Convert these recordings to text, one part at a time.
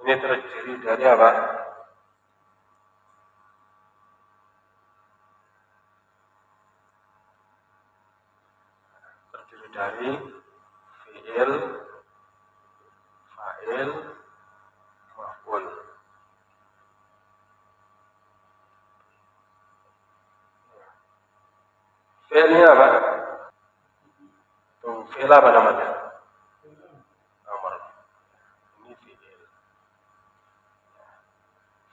Ini terdiri dari apa? Terdiri dari fi'il, fa'il, maf'ul. Fi'ilnya apa? Tuh, fi'il apa namanya? Amr. Ini fi'il.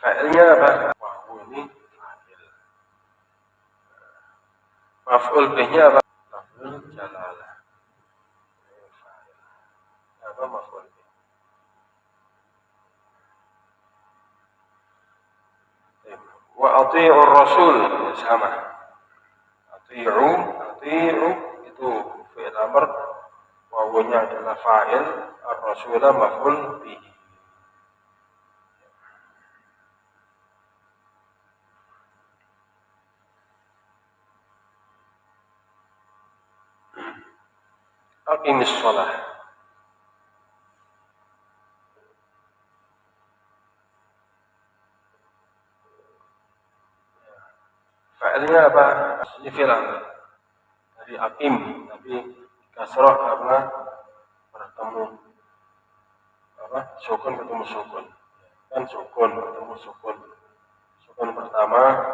Fa'ilnya apa? Wahyu ini fa'il. Maf'ul bihnya apa? Lafzul jalalah. Apa maf'ul bih? Wa ati'u rasul sama. Ati'u itu fi'il amr, wawunya adalah fa'il, ar-rasulah maf'ul bihi. Aqimis shalah. Fa'ilnya apa? Ini fi'il amr dari aqim, tapi kasrah karena bertemu apa? Sukun ketemu sukun. Kan sukun ketemu sukun. Sukun pertama,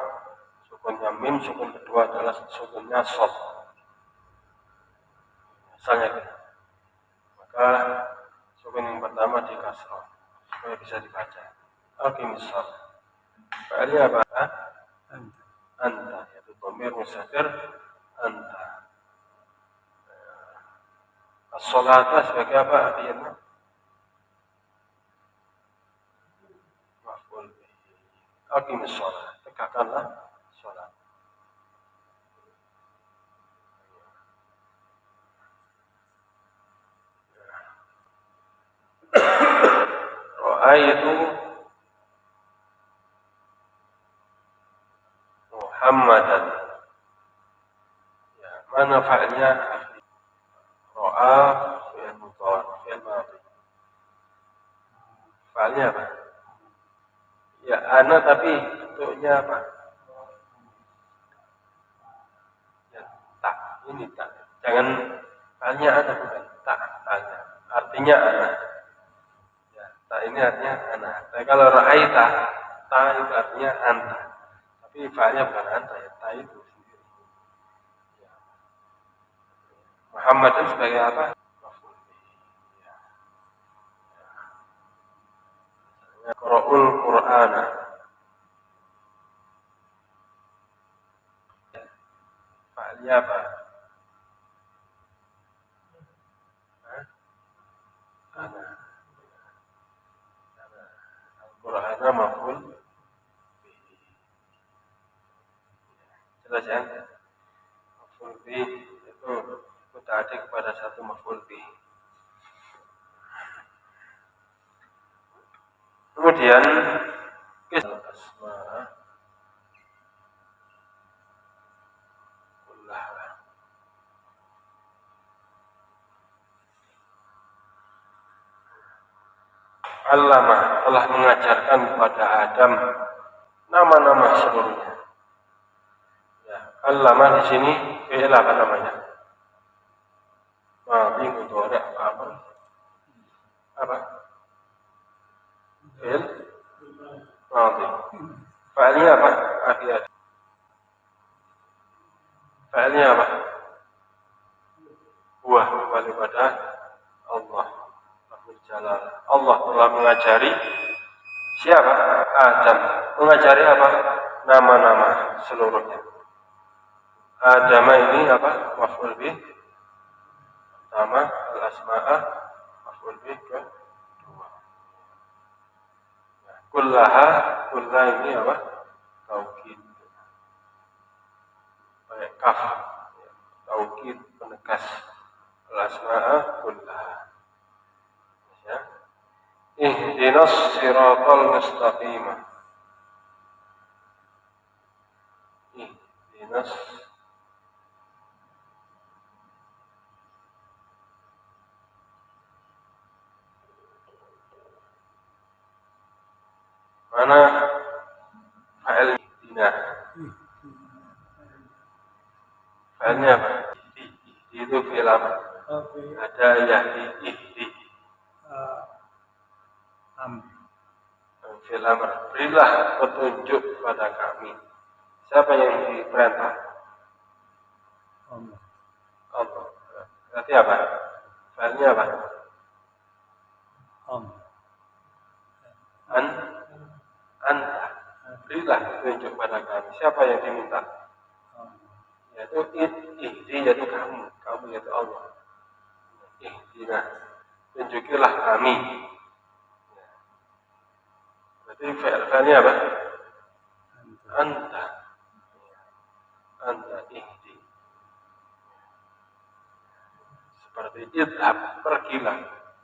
sukunnya mim, sukun kedua adalah sukunnya shad. Misalnya gitu. Maka sukun yang pertama di kasrah supaya bisa dibaca. Aqimis shalah. Fa'ilnya apa? Anta, yaitu dhamir mustatir anta. As-sholata sebagai apa artinya? Maf'ul bihi. Aqimis shalah, tegakkanlah salat. Ra'aitu Muhammadan. Ya, mana fa'ilnya? Ra'a fi'il mudhari, fi'il madhi. Fa'ilnya apa? Ya, ana tapi bentuknya apa? Ya, tak. Ini tak. Jangan fa'ilnya ana bukan tak. Tanya. Artinya ana. Ya, tak ini artinya ana. Tapi kalau ra'aita, ta itu artinya anta. Tapi fa'ilnya bukan anta ya, ta itu sendiri. Ya. Muhammad itu sebagai apa? Maf'ul bihi. Ya. Ya. Qura'ul Qur'ana. Fa'ilnya apa? Ana. Al-Qur'ana maf'ul bihi. Jelas ya? Maf'ul bihi itu muta'addi kepada satu maf'ul bihi. Kemudian asma kullaha. Allama telah mengajarkan kepada Adam nama-nama seluruhnya. Ya, allama di sini fi'il apa namanya? Madhi, mudhari, amr. Apa? Fi'il madhi. Fa'ilnya apa? Akhir. Fa'ilnya apa? Huwa kembali pada Allah. Allah telah mengajari siapa? Adam. Mengajari apa? Nama-nama seluruhnya. Adam ini apa? Maf'ul bih. Pertama, al-asma'a maf'ul bih kedua. Kullaha, kullah ini apa? Taukid. Pakai kaf. Taukid penegas. Al-asma'a kullaha. Ya. Ihdinas siratal mustaqim. Ihdinas Mana fa'il ihdina? Fa'ilnya apa? Ihdi itu fi'il amr. Ada yahdi, ihdi. Fi'il amr. Berilah petunjuk pada kami. Siapa yang diperintah? Allah. Berarti apa? Fa'ilnya apa? Anta. Berilah petunjuk pada kami. Siapa yang diminta? Yaitu ihdi, yaitu kamu. Kamu yaitu Allah. Ihdina. Tunjukilah kami. Berarti fa'ilnya apa? Anta. Anta ihdi. Seperti idhab, pergilah.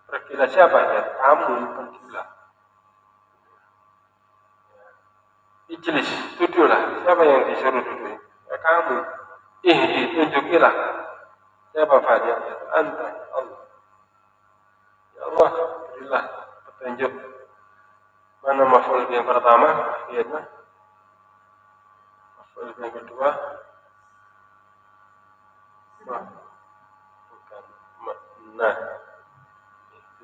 Pergilah siapa? Ya kamu, pergilah. Ijlis, duduklah. Siapa yang disuruh duduk? Ya kamu. Ihdi, tunjukilah. Siapa fa'ilnya? Ya anta, Allah. Ya Allah, berilah petunjuk. Mana maf'ul yang pertama? Akhirnya. Maf'ul yang kedua? Bukan. Nah.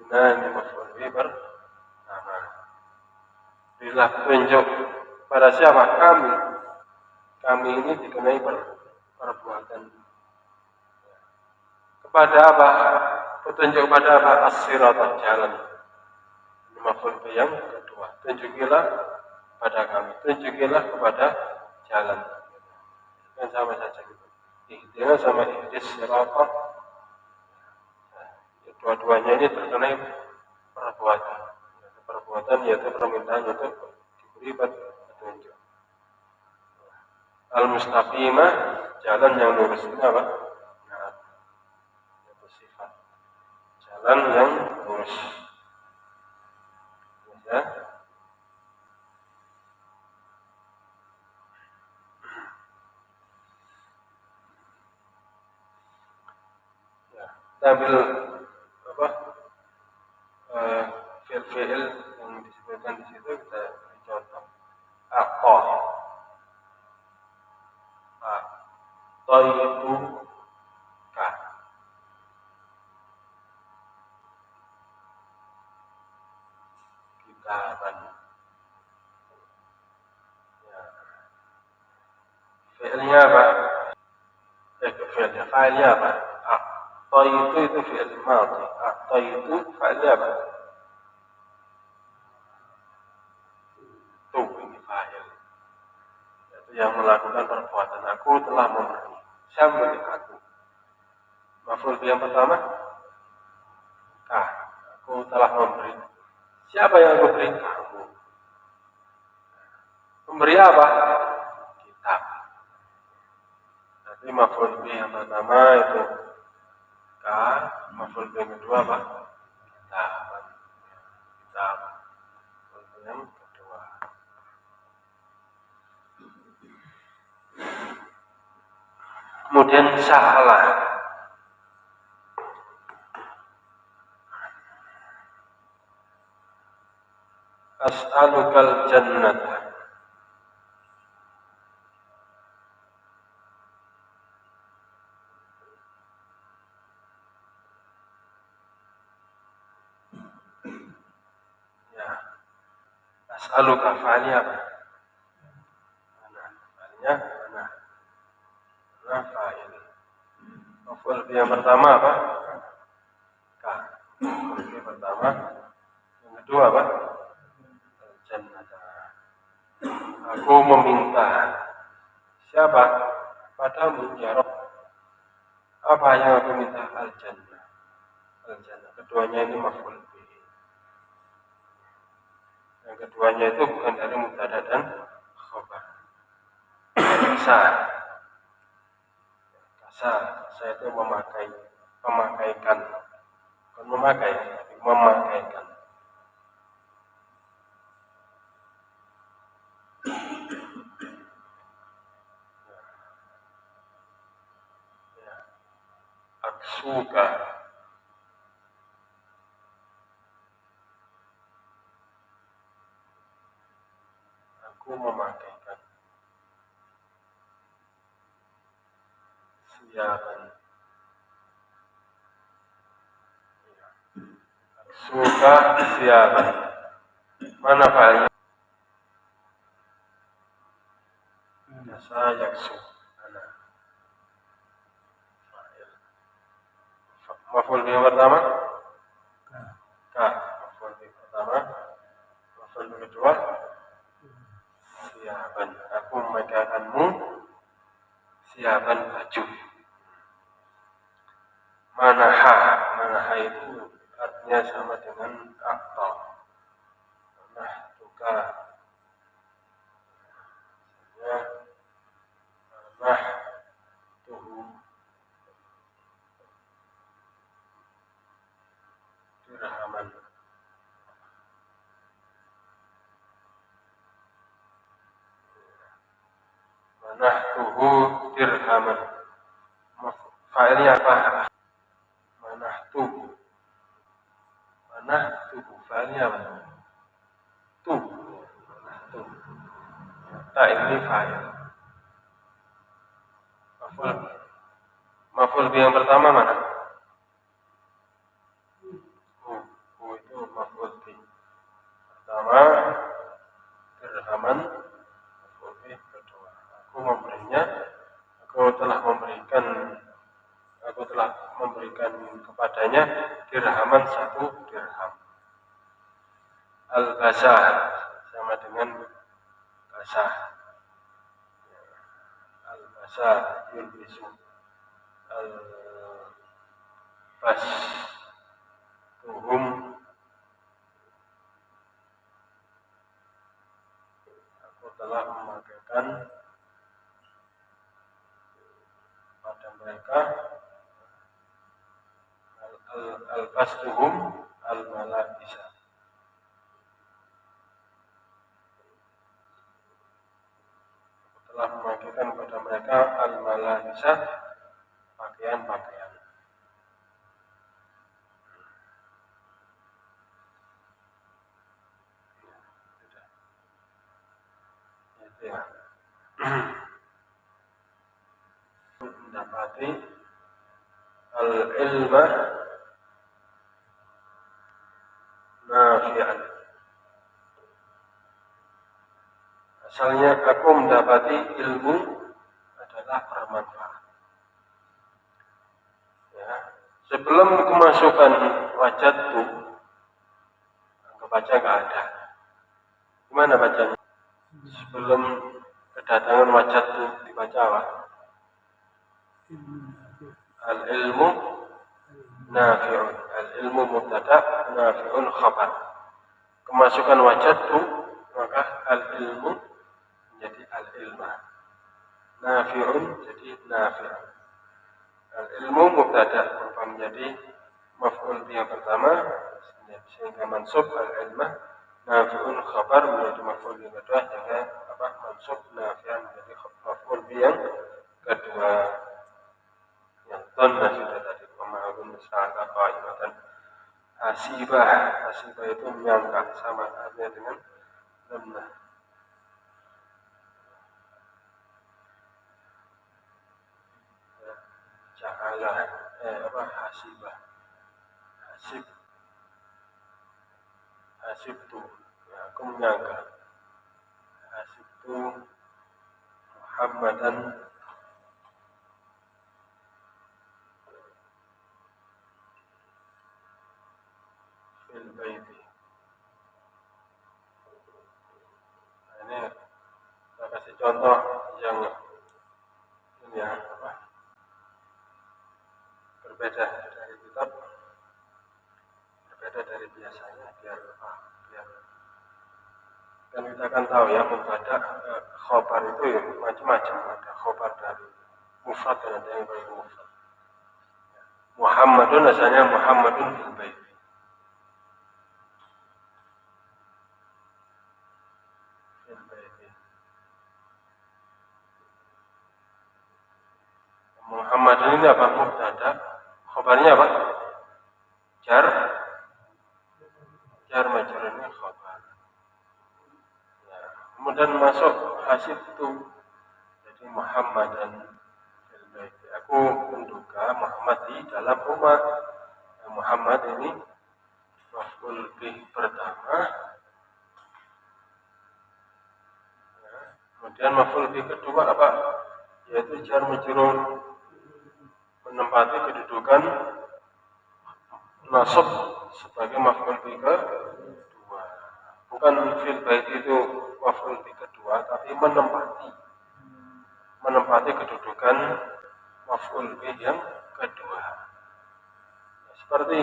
Nah, ini maf'ul pertama. Berilah petunjuk pada siapa? Kami. Kami ini dikenai perbuatan. Kepada apa? Petunjuk pada apa? As-siratal jalan. Ini maf'ul yang kedua. Tunjukilah pada kami. Tunjukilah kepada jalan. Kan sama saja gitu. Ihdina sama ihdis siratal. Dua-duanya ini terkenai perbuatan. Perbuatan yaitu permintaan untuk diberi petunjuk. Al-mustaqimah, jalan yang lurus ini apa? Nah, itu sifat. Jalan yang lurus. Ya. Ya. Kita ambil apa? Fi'il yang disebutkan di situ kita beri contoh. Aqah. Itu kah. Kitaban. Ya. Fi'ilnya apa? Fa'ilnya apa? Itu fi'il madhi. Itu fa'ilnya apa? Tuh ini fa'il. Yaitu yang melakukan perbuatan. Aku telah memberi. Siapa memberi aku? Maf'ul yang pertama? Aku telah memberi. Siapa yang aku beri? Kamu. Memberi apa? Kitab. Nanti maf'ul yang pertama itu maf'ul yang kedua apa? Kitab. Maf'ul yang kedua. Kemudian salah. As'alukal jannata. Ya. As'aluka fa'alnya apa? Fa'alnya fa'il. Maf'ul yang pertama apa? Maf'ul yang pertama. Yang kedua apa? Jannata. Aku meminta. Siapa? Padamu ya Rabb. Apa yang aku minta? Al-jannah. Al-jannah. Keduanya ini maf'ul bihi. Yang keduanya itu bukan dari mubtada dan khabar. Kasa itu memakaikan. Bukan memakai, tapi memakaikan. Aksuka. siaban. Suka siaban. Mana fa'ilnya? Jasa yaksu. Maf'ul bihi pertama? Ka. Maf'ul bihi pertama. Maf'ul bihi kedua? Siaban. Aku memegangkanmu siaban baju. Manaha. Manaha itu artinya sama dengan akta. Manahtuka. Manahtuhu dirhaman. Manahtuhu dirhaman. Fa'ilnya apa? Manahtuhu. Manahtuhu. Fa'ilnya apa? Tu. Manahtuhu. Tak ini fa'il. Maf'ul bihi yang pertama mana? Hu itu maf'ul bihi pertama, dirhaman maf'ul bihi kedua. Aku telah memberikan kepadanya dirhaman 1 dirham. Al-basah sama dengan basah. Al-basah yulbisu. Al-bas tuhum. Aku telah memakaikan pada mereka al-bas tuhum al-malabisa. Aku telah memakaikan pada mereka al-malabisa, pakaian-pakaian. Ya. Mendapati al-ilma nafi'an. Asalnya aku mendapati ilmu adalah bermanfaat. Ya. Sebelum kemasukan wajadtu, anggap aja nggak ada. Gimana bacanya? Sebelum kedatangan wajadtu dibaca apa? Al-ilmu nafi'un. Al-ilmu mubtada, nafi'un khabar. Kemasukan wajadtu, maka al-ilmu menjadi al-ilma. Nafi'un jadi nafi'un. Al-ilmu mubtada berubah menjadi maf'ul bihi pertama sehingga mansub al-ilma. Nafi'un khabar menjadi maf'ul bihi kedua sehingga mansub nafi'an menjadi maf'ul bihi yang kedua. Yang dhanna sudah tadi pemahaman sa'ala qa'imatan. Hasibah itu menyangka, sama artinya dengan dhanna. Ja'ala hasibah. Hasibtu, ya, aku menyangka. Hasibtu Muhammadan fil baiti. Ini saya kasih contoh yang ini ya, berbeda dari kitab, berbeda dari biasanya, biar kan kita kan tahu ya, mubtada khobar itu ya macam-macam. Ada khobar dari mufrad dan ada yang dari mufrad. Muhammadun asalnya Muhammadun fil bait. Muhammadun ini apa? Mubtada. Khobarnya apa? Jar majrur ini khobar. Ya. Kemudian masuk hasib itu jadi Muhammadan fil bait. Aku Muhammad di dalam umat. Muhammad ini maf'ul bih pertama, kemudian maf'ul bih kedua apa? Yaitu jar majrur, menempati kedudukan nasab sebagai maf'ul bih kedua. Bukan fil bait itu maf'ul bih kedua, tapi menempati kedudukan maf'ul bih yang kedua. Seperti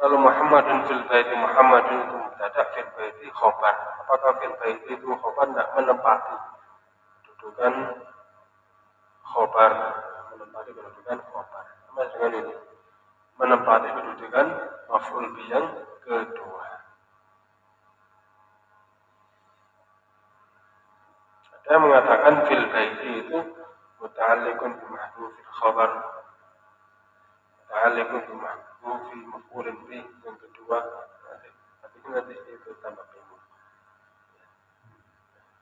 kalau Muhammadun fil baiti, Muhammadun itu mubtada, fil baiti khobar. Apakah fil baiti itu khobar? Tidak, menempati kedudukan khobar, menempati kedudukan khobar. Sama dengan ini, menempati kedudukan maf'ul bih yang kedua. Ada yang mengatakan fil baiti itu muta'alliqun bi mahdhufil khabar, muta'alliqun bi mahdhufil maf'ulin bih yang kedua. Tapi nanti itu tambah bingung.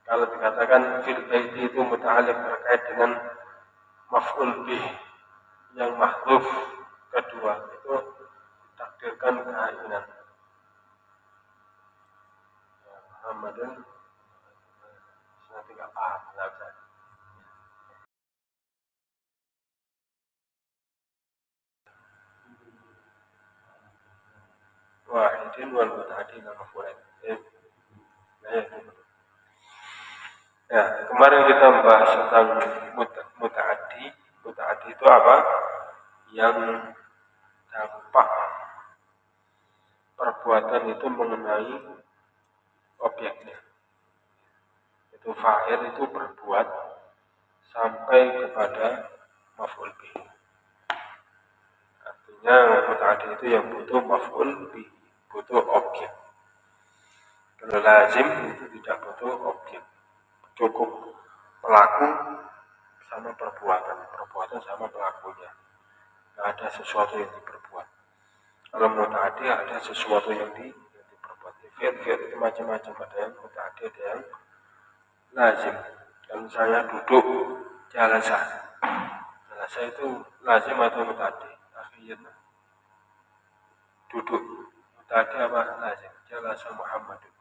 Kalau dikatakan fil baiti itu muta'alliq terkait dengan maf'ul bih yang mahdhuf kedua, itu ditakdirkan kainan. Muhammadun nanti nggak paham, nggak bisa. Wahidin wal muta'addi ila maf'ulain. Ya, kemarin kita membahas tentang muta'addi. Muta'addi itu apa? Yang dampak perbuatan itu mengenai objeknya. Itu fa'il itu berbuat sampai kepada maf'ul bih. Artinya muta'addi itu yang butuh maf'ul bih, butuh objek. Kalau lazim itu tidak butuh objek, cukup pelaku sama perbuatan sama pelakunya. Tidak ada sesuatu yang diperbuat. Kalau muta'addi ada sesuatu yang diperbuat. Fi'il itu macam-macam, ada yang muta'addi, ada yang lazim. Kalau saya duduk, jalasa itu lazim atau muta'addi? Akhirnya duduk, muta'addi apa? Lazim. Jalasa Muhammadun,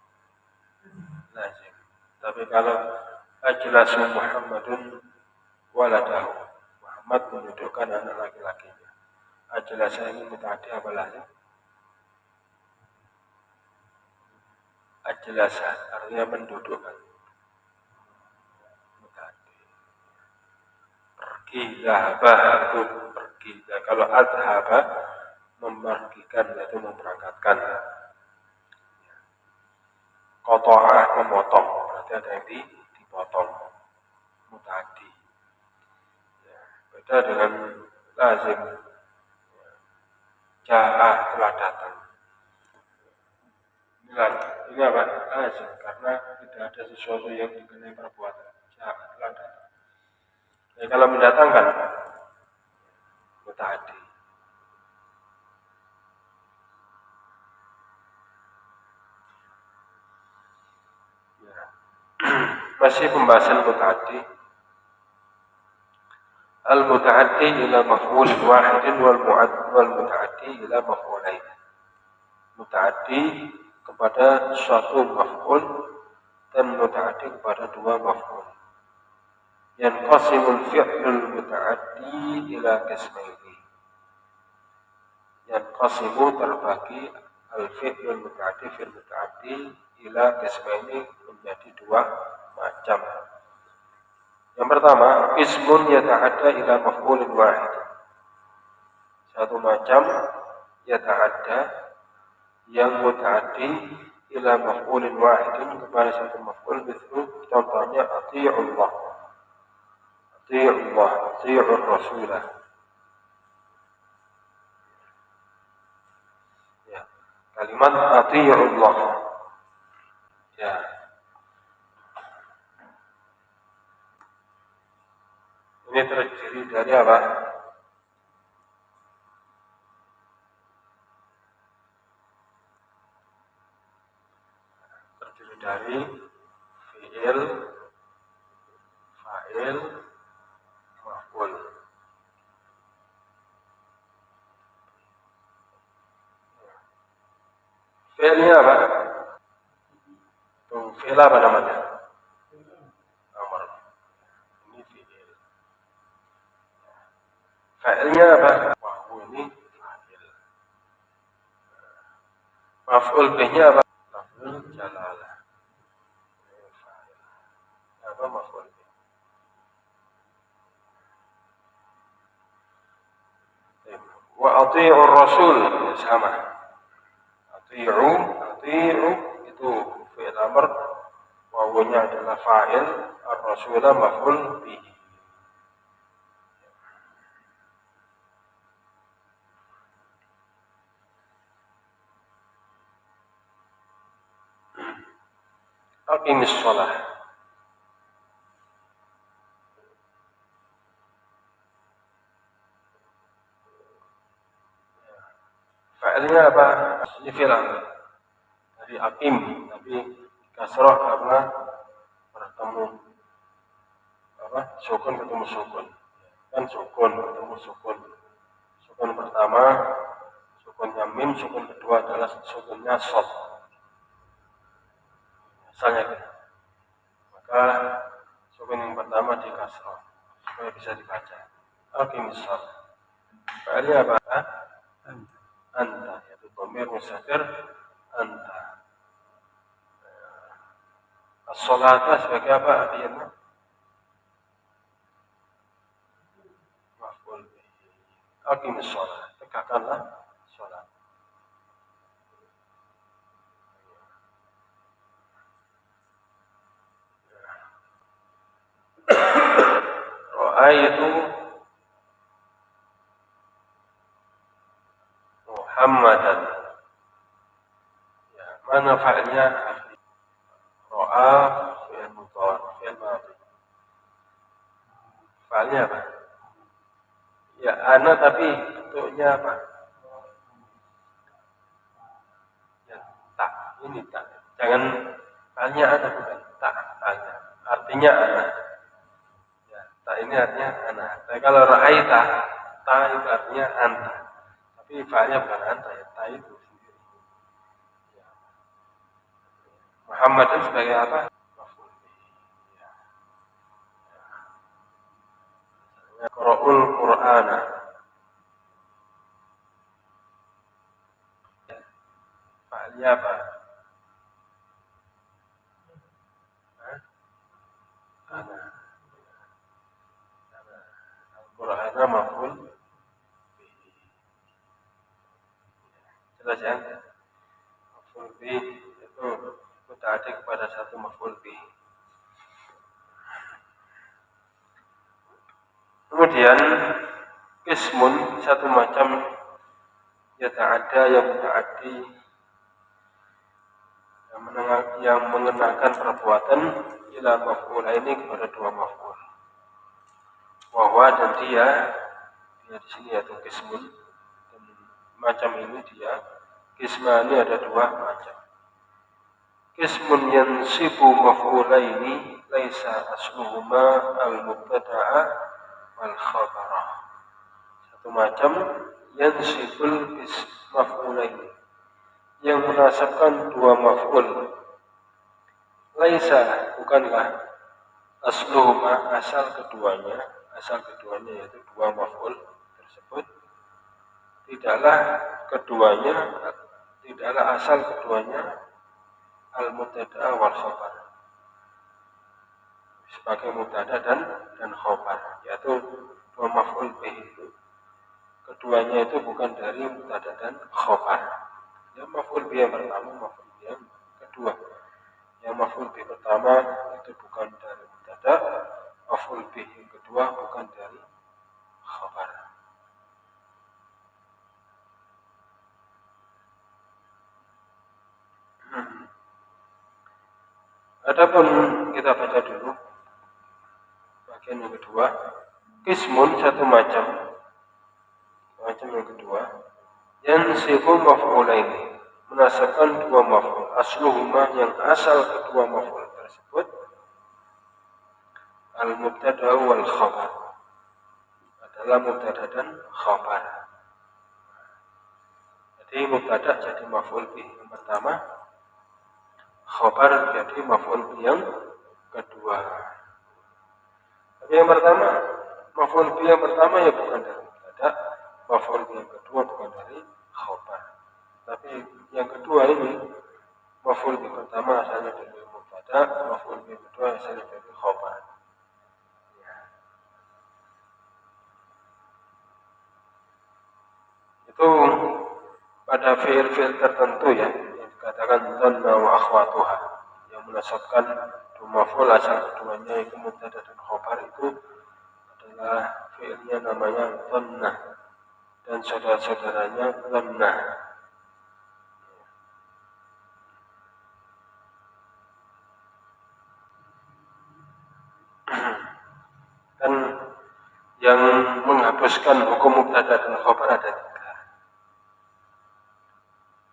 lazim. Tapi kalau ajlasu Muhammadun waladahu, Muhammad mendudukkan anak laki-lakinya, ajlasa ini muta'addi apa lazim? Ajlasa artinya mendudukkan, muta'addi. Pergi, zahabah itu pergi. Nah, kalau adhaba memergikan, yaitu memberangkatkan. Qata'ah memotong, berarti ada yang dipotong, muta'addi. Ya, beda dengan lazim. Ja'ah telah datang. Ini apa? Lazim, karena tidak ada sesuatu yang dikenai perbuatan. Ja'ah telah datang. Jadi kalau mendatangkan, muta'addi. Ya. Masih pembahasan muta'addi. Al-muta'addi ila maf'ulin wahidin wal muta'addi ila maf'ulain. Muta'addi kepada suatu maf'ul dan muta'addi kepada dua maf'ul. Yanqasimul fi'lul muta'addi ila qismaini. Yanqasimu terbagi al-fi'lul muta'addi fil muta'addi ila qismaini menjadi dua macam. Yang pertama, ismun yata'adda ila maf'ulin wahid. Satu macam yata'adda yang muta'addi ila maf'ulin wahidin kepada satu maf'ul, mithlu contohnya ati'ullah, ati'ur rasulah. Ya, kalimat ati'ullah. Ya. Ini terdiri dari apa? Terdiri dari fi'il, fa'il, maf'ul. fi'il apa namanya? Amr. Ini fi'il. Fa'ilnya apa? Wahu ini fa'il. Maf'ul bihnya apa? Maf'ul jalalah. Fa'il. Apa maf'ul bih? Wa ati'ur rasul sama. Ati'u itu fi'il amr, wawunya adalah fa'il, ar-rasulah maf'ul bihi. Aqimis shalah. Fa'ilnya apa? Ini fi'il amr. Dari aqim, tapi kasrah karena bertemu apa? Sukun ketemu sukun. Kan sukun ketemu sukun. Sukun pertama, sukunnya mim, sukun kedua adalah sukunnya shad. Misalnya gitu. Maka sukun yang pertama di kasrah supaya bisa dibaca. Aqimis shalah. Fa'ilnya apa? Anta, yaitu dhamir mustatir anta. As-sholata sebagai apa artinya? Maf'ul bihi. Aqimis shalah, tegakkanlah salat. Ra'aitu Muhammadan. Ya, mana fa'ilnya? Ra'a fi'il mudhari, fi'il madhi. Fa'ilnya apa? Ya, ana tapi bentuknya apa? Ya, tak. Ini tak. Jangan fa'ilnya ana bukan tak. Ana. Artinya ana. Ya, tak ini artinya ana. Tapi kalau ra'aita, ta itu artinya anta. Tapi fa'ilnya bukan anta ya, ta itu sendiri. Ya. Muhammad itu sebagai apa? Maf'ul bihi. Ya. Ya. Qura'ul Qur'ana. Ya. Fa'ilnya apa? Ana. Al-Qur'ana maf'ul bihi. Jelas ya? Maf'ul bihi itu muta'addi kepada satu maf'ul bihi. Kemudian ismun satu macam yata'adda yang muta'addi yang mengenakan perbuatan ila maf'ulaini kepada dua maf'ul. Wahwa dan dia di sini yaitu kismun, dan macam ini dia kismani ada dua macam. Kismun yansibu maf'ulaini laisa asluhuma al-mubtada'a wal khabara. Satu macam yansibul maf'ulaini yang menasabkan dua maf'ul. Laisa bukanlah asluhuma asal keduanya yaitu dua maf'ul tersebut tidaklah asal keduanya al-mubtada' wal khabar sebagai mubtada dan khabar, yaitu dua maf'ul bih itu keduanya itu bukan dari mubtada dan khabar. Yang maf'ul bih yang pertama, maf'ul bih yang kedua. Yang maf'ul bih pertama itu bukan dari mubtada, maf'ul bih yang kedua bukan dari khabar. Adapun kita baca dulu bagian yang kedua. Kismun satu macam yang kedua. Yansibu maf'ulaini menasabkan dua maf'ul. Asluhuma yang asal kedua maf'ul tersebut al-mubtada wal khabar adalah mubtada dan khabar. Jadi mubtada jadi maf'ul bih yang pertama, khobar jadi maf'ul bi yang kedua. Tapi yang pertama, maf'ul bi yang pertama ya bukan dari mubtada, maf'ul bi yang kedua bukan dari khobar. Tapi yang kedua ini maf'ul bi pertama asalnya dari mubtada, maf'ul bi kedua asalnya dari khobar. Ya. Itu pada fi'il-fi'il tertentu ya yang dikatakan dhanna wa akhwatuha yang menasabkan dua maf'ul asal keduanya itu mubtada dan khobar itu adalah fi'ilnya namanya dhanna dan saudara-saudaranya dhanna. Dan yang menghapuskan hukum mubtada dan khobar ada tiga.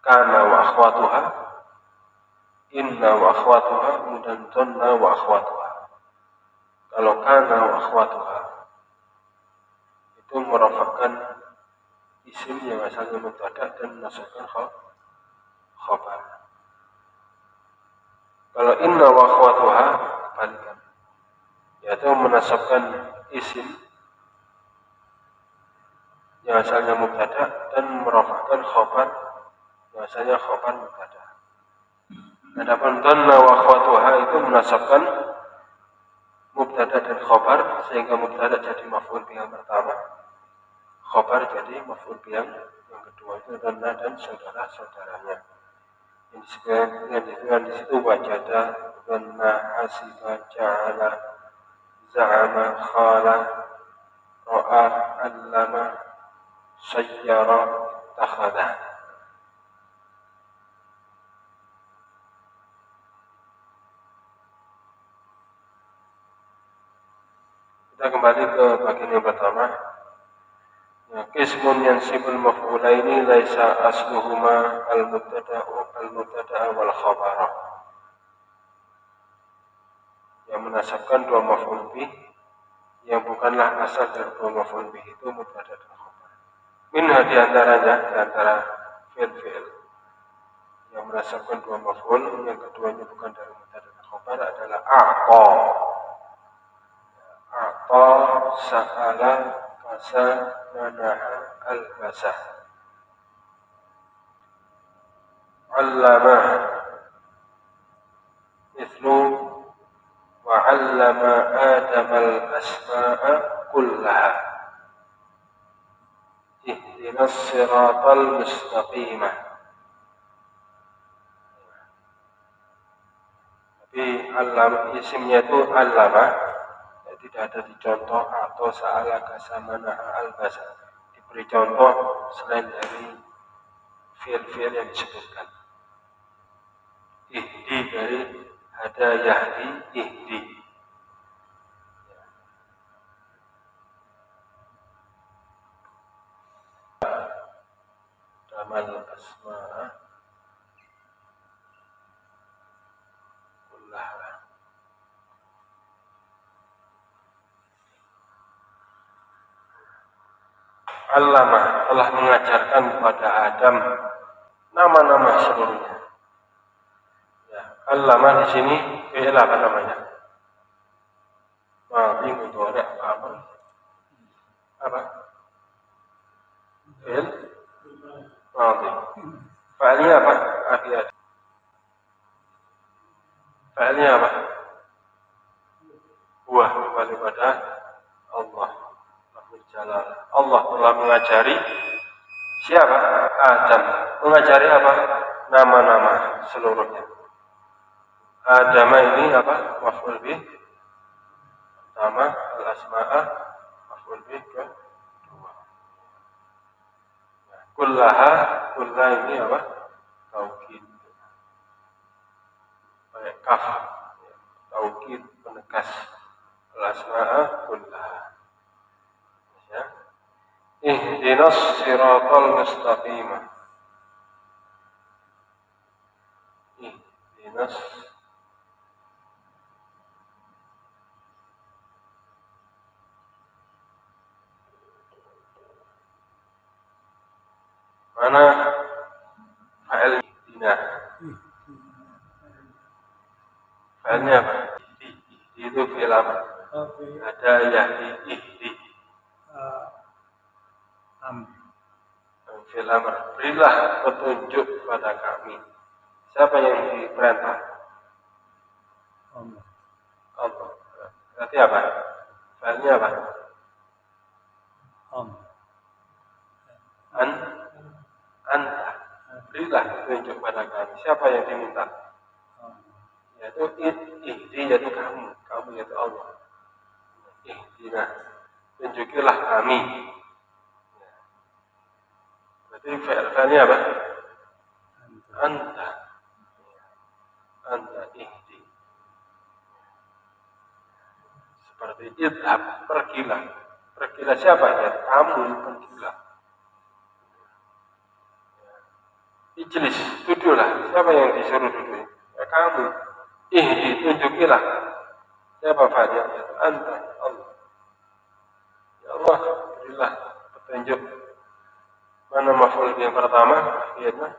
Kana wa akhwatuha, inna wa akhwatuha, kemudian dhanna wa akhwatuha. Kalau kana wa akhwatuha itu merofakkan isim yang asalnya mubtada dan menasabkan khobar. Kalau inna wa akhwatuha kebalikan, yaitu menasabkan isim yang asalnya mubtada dan merofakkan khobar yang asalnya khobar mubtada. Adapun dhanna wa akhwatuha itu menasabkan mubtada dan khobar sehingga mubtada jadi maf'ul bi yang pertama, khobar jadi maf'ul bi yang kedua, itu dhanna dan saudara-saudaranya. Yang disebutkan di situ wajada, dhanna, hasiba, ja'ala, za'ama, khala, ra'a, allama, sayyara, takhadha. Kita kembali ke bagian yang pertama. Qismun yansibul maf'ulaini laisa asluhuma al-mubtada'a wal khabara. Yang menasabkan dua maf'ul bih yang bukanlah asal dari dua maf'ul bih itu mubtada dan khabar. Minha diantaranya, diantara fi'il-fi'il yang menasabkan dua maf'ul yang keduanya bukan dari mubtada dan khabar adalah a'ta, sa'ala, kasa, mana'a, al-basa. Allama mithlu wa 'allama Adama al-asma'a kullaha. Ihdinas siratal mustaqimah. Tapi allama isimnya itu allama, tidak ada dicontoh atau sa'ala kasamana al-basa. Diberi contoh selain dari fi'il-fi'il yang disebutkan. Ihdi dari hada yahdi, ihdi. Damal asma'a kullaha. Allama telah mengajarkan kepada Adam nama-nama seluruhnya. Ya, allama di sini fi'il apa namanya? Madhi, mudhari', amr. Apa? Fi'il madhi. Fa'ilnya apa? Akhir. Fa'ilnya apa? Huwa, kembali pada Allah. Allah telah mengajari siapa? Adam. Mengajari apa? Nama-nama seluruhnya. Adam ini apa? Maf'ul bih. Nama al-asma'a maf'ul bih kedua. Kullaha, kullah ini apa? Taukid. Pakai kaf. Taukid penegas. Al-asma'a kullaha. Ihdinas siratal mustaqimah. Ihdinas mana fa'il ihdina. hidayah ihdi fil amr, berilah petunjuk pada kami. Siapa yang diperintah? Allah. Berarti apa? Soalnya apa? Anta. Berilah petunjuk pada kami. Siapa yang diminta? Yaitu ihdi, yaitu kamu. Kamu yaitu Allah. Ihdina. Tunjukilah kami. Berarti fi'ilnya apa? Anta. Anta ihdi. Seperti idhab, pergilah. Pergilah siapa? Ya kamu, pergilah. Ijlis, duduklah. Siapa yang disuruh duduk? Ya kamu. Ihdi, tunjukilah. Siapa fa'ilnya? Ya anta, Allah. Ya Allah, berilah petunjuk. Mana maf'ul yang pertama? Akhirnya.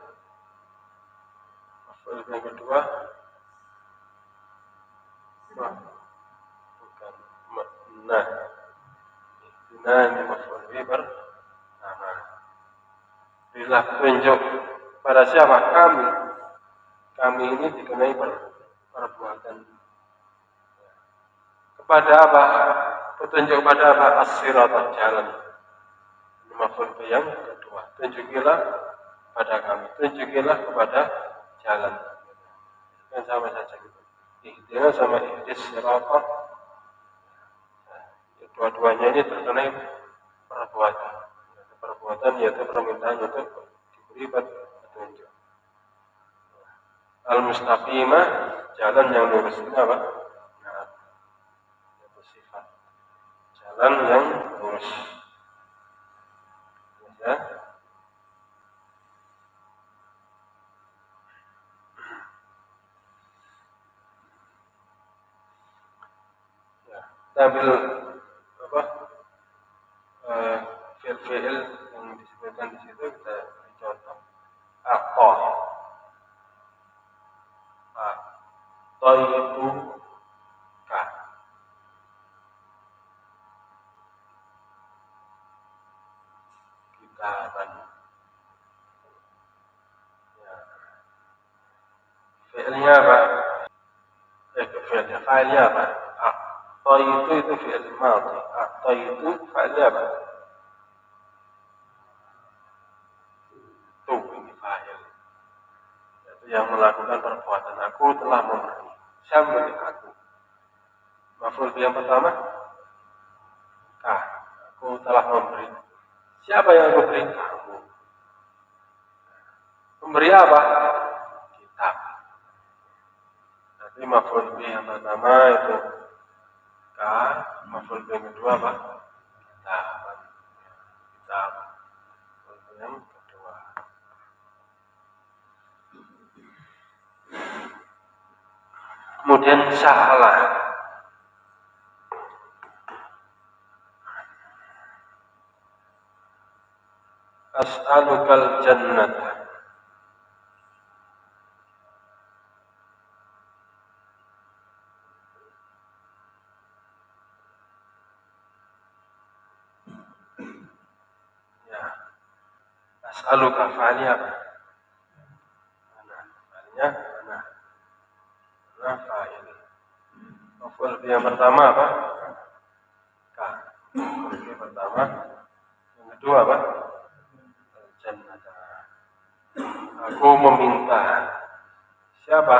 Maf'ul yang kedua. Bukan. Nah. Ihdina ini maf'ul yang pertama. Berilah petunjuk pada siapa? Kami. Kami ini dikenai perbuatan. Kepada apa? Petunjuk pada apa? As-siratal jalan. Ini maf'ul yang kedua. Tunjukilah pada kami. Tunjukilah kepada jalan. Kan sama saja gitu. Ihdina sama ihdis siratal. Dua-duanya ini terkena perbuatan. Perbuatan yaitu permintaan untuk diberi petunjuk. Al-mustaqimah, jalan yang lurus ini apa? Nah, itu sifat. Jalan yang lurus. Ya. Kita ambil apa? Fi'il yang disebutkan di situ kita contoh. Aqah. Itu kah. Kitaban. Ya. Fi'ilnya apa? Fa'ilnya apa? Itu fi'il madhi. Itu fa'ilnya apa? Itu ini fa'il. Yaitu yang melakukan perbuatan. Aku telah memberi. Siapa memberi aku? Maf'ul yang pertama? Aku telah memberi. Siapa yang aku beri? Kamu. Memberi apa? Kitab. Nanti maf'ul yang pertama itu maf'ul yang kedua apa? Kitab. Maf'ul yang kedua. Kemudian salah. As'alukal jannata. Ya. As'aluka fa'alnya apa? Fa'alnya fa'il. Maf'ul yang pertama apa? Maf'ul yang pertama. Yang kedua apa? Jannata. Aku meminta. Siapa?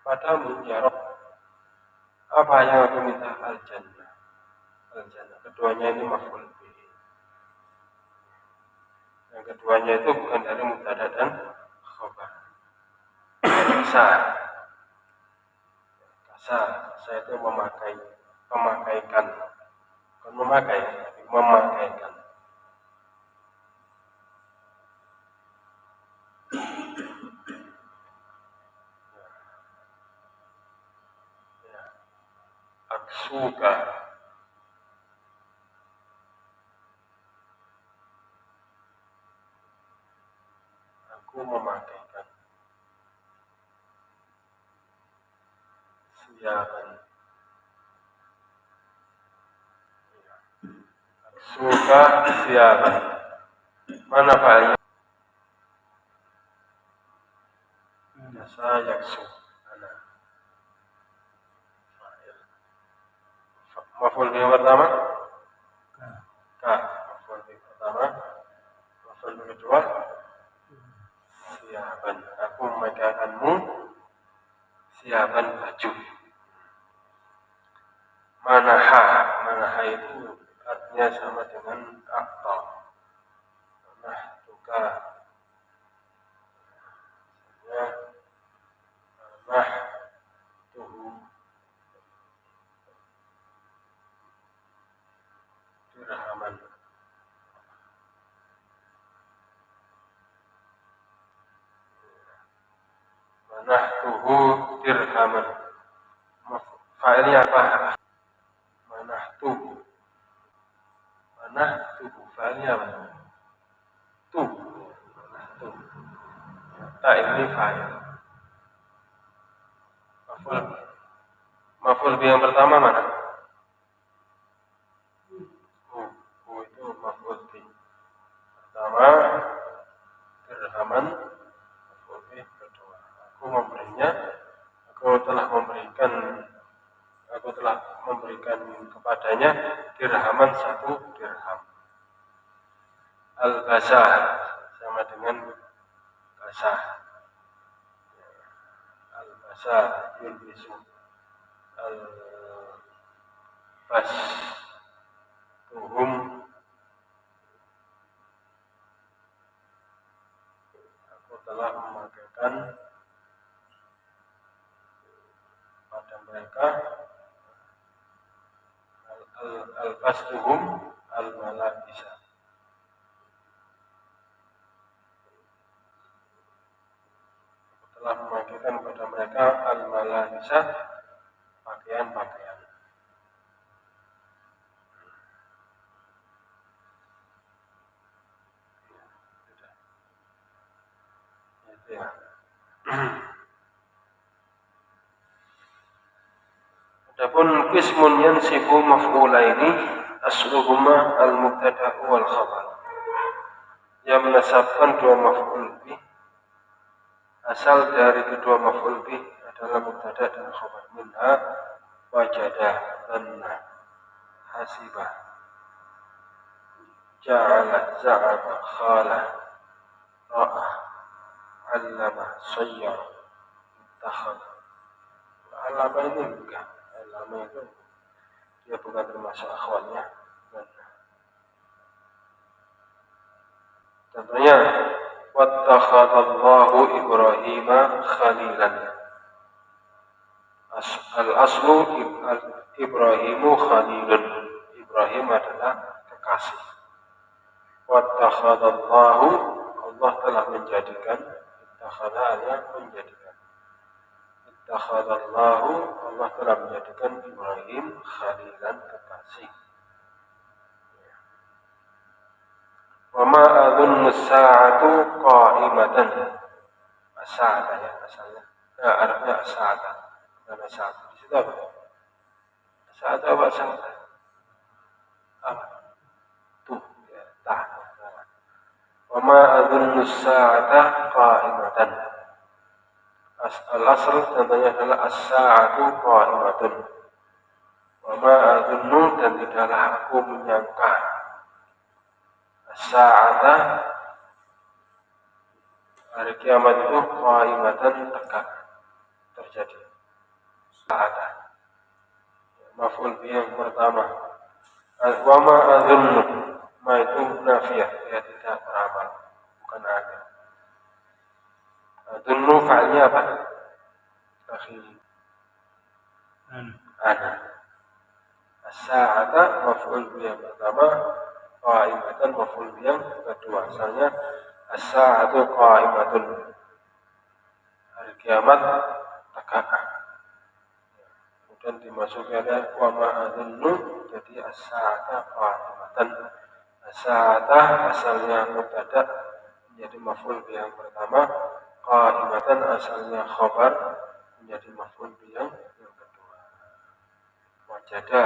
Padamu ya Rabb. Apa yang aku minta? Al-jannah. Al-jannah. Keduanya ini maf'ul bihi. Yang keduanya itu bukan dari mubtada dan khabar. Kasar itu memakaikan. Bukan memakai, tapi memakaikan. Aksuka. Aku memakaikan. Siapan. suka siapan. Mana fa'ilnya? Jasa yaksu. Mana? Fa'il. Maf'ul yang pertama? Ka. Maf'ul yang pertama. Maf'ul yang kedua? Siapan. Aku memegangkanmu siapan baju. Manaha itu artinya sama dengan akta. Manahtuka. Ya. Manahtuhu dirhaman. Manahtuhu dirhaman. Fa'ilnya apa? Manahtuhu. Manahtuhu. Fa'ilnya apa? Manahtuhu. Tak ini fa'il. Maf'ul yang pertama mana? Itu maf'ul bi. Pertama dirhaman, maf'ul bi kedua. Aku telah memberikan kepadanya dirhaman 1 dirham. Al-basah sama dengan basah. Al-basah yulbisu. Al-bas tuhum. Aku telah memakaikan pada mereka al-bas tuhum al-malabisa. Aku telah memakaikan pada mereka al-malabisa, pakaian-pakaian. Itu ya. Adapun qismun yansibu maf'ulaini asluhuma al-mubtada'u wal khabar. Yang menasabkan dua maf'ul bih, asal dari kedua maf'ul bih adalah mubtada' dan khabar. Minha wajada, dhanna, hasibah, ja'ala, za'ama, khala, ra'ah, 'allama, sayyara, ittakhadha. 'Allama ini bukan. 'Allama itu dia bukan termasuk akhwatnya. Contohnya, wattakhadallahu Ibrahima khalilan. Al-aslu Ibrahimu khalilun. Ibrahim adalah kekasih. Wattakhadallahu, Allah telah menjadikan. Ittakhadha menjadikan. Ittakhadallahu, Allah telah menjadikan Ibrahim khalilan, kekasih. Wa ma adunnu as-sa'atu qa'imatan. As-sa'ata ya asalnya. Arabnya as-sa'ata. Karena sa'ata. Di situ apa? As-sa'ata apa as-sa'ata? Apa? Tuh, ya, tah. Wa ma adunnu as-sa'ata qa'imatan. Al-asl contohnya adalah as-sa'atu qa'imatun. Wa ma adunnu, dan tidaklah aku menyangka as-sa'ata, hari kiamat itu qa'imatan, tegak, terjadi. Sa'ata maf'ul bi yang pertama. Wa ma adunnu, ma itu nafiyah, ya tidak beramal, bukan ada. Adunnu fa'ilnya apa? Akhiri ana. As-sa'ata maf'ul bi yang pertama, qa'imatan maf'ul bi yang kedua. Asalnya as-sa'atu qa'imatun, hari kiamat tegak. Kemudian dimasukkan wa ma adunnu, jadi as-sa'ata qa'imatan. As-sa'ata asalnya mubtada menjadi maf'ul bi yang pertama, qa'imatan asalnya khabar menjadi maf'ul bi yang kedua. Wajada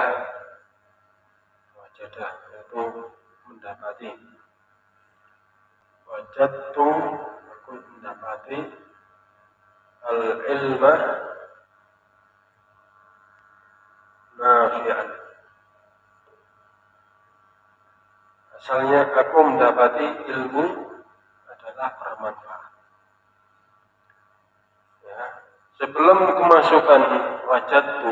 wajada, yaitu mendapati. Wajadtu, aku mendapati al-ilma nafi'an. Asalnya aku mendapati ilmu adalah bermanfaat. Ya. Sebelum kemasukan wajadtu,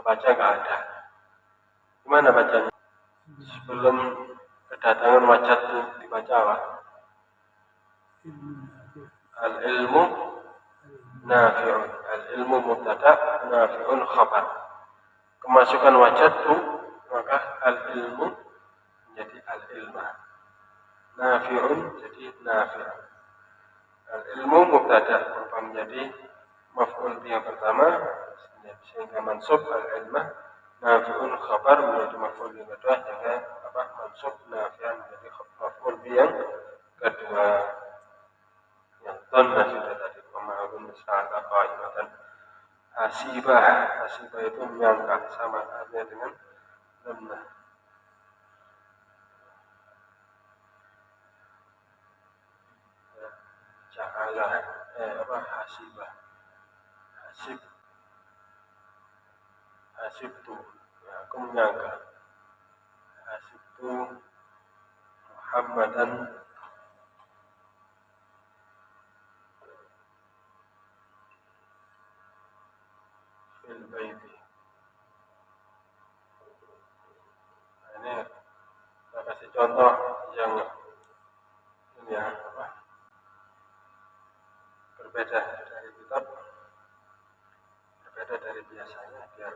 baca nggak ada. Gimana bacanya? Sebelum kedatangan wajadtu dibaca apa? Al-ilmu nafi'un. Al-ilmu mubtada, nafi'un khabar. Kemasukan wajadtu, maka al-ilmu menjadi al-ilma. Nafi'un jadi nafi'un. Al-ilmu mubtada berubah menjadi maf'ul bihi yang pertama sehingga mansub al-ilma, nafi'un khabar menjadi maf'ul bihi yang kedua sehingga mansub nafi'an menjadi maf'ul bihi yang kedua. Yang dhanna sudah tadi pemahaman sa'ala qaimatan. Hasibah itu menyangka, sama artinya dengan dhanna. Ja'ala hasibah, hasibtu, ya, aku menyangka. Hasibtu Muhammadan fil baiti. Ini saya kasih contoh yang ini ya, berbeda dari kitab, berbeda dari biasanya, biar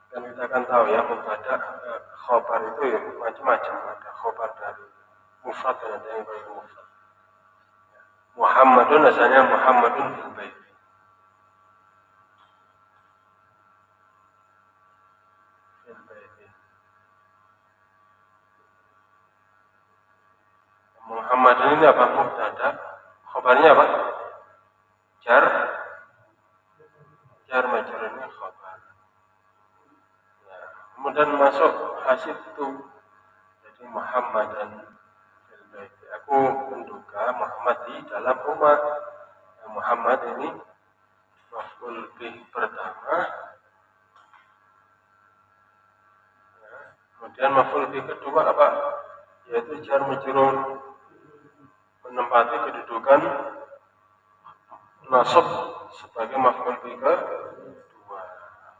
kan kita kan tahu ya, mubtada khobar itu ya macam-macam. Ada khobar dari mufrad dan ada yang dari mufrad. Muhammadun asalnya Muhammadun fil baiti. Muhammadun ini apa? Mubtada. Khobarnya apa? Jar majrur ini khobar. Ya. Kemudian masuk hasibtu, jadi Muhammadan fil baiti. Aku menduga Muhammad di dalam rumah. Muhammad ini maf'ul bih pertama. Ya. Kemudian maf'ul bih kedua apa? Yaitu jar majrur menempati kedudukan nasab sebagai maf'ul bih kedua.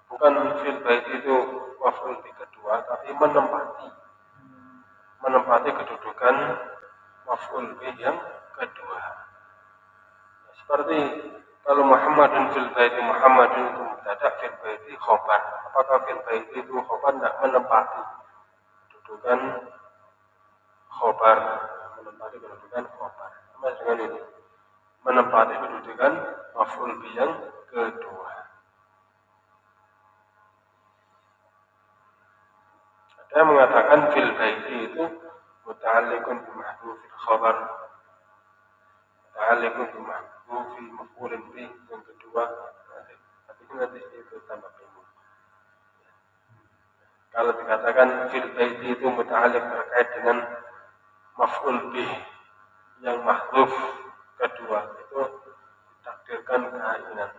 Bukan fil bait itu maf'ul bih kedua, tapi menempati kedudukan maf'ul bih yang kedua. Seperti kalau Muhammadun fil bait, Muhammadun itu mubtada, fil bait khobar. Apakah fil bait itu khobar? Tidak, menempati kedudukan khobar, menempati kedudukan khobar. Sama dengan ini, menempati kedudukan maf'ul bih yang kedua. Ada yang mengatakan fil baiti itu muta'alliqun bi mahdhufil khabar, muta'alliqun bi mahdhufil maf'ulin bih yang kedua. Tapi nanti itu tambah bingung. Kalau dikatakan fil baiti itu muta'alliq terkait dengan maf'ul bih yang mahdhuf kedua, itu ditakdirkan kainan.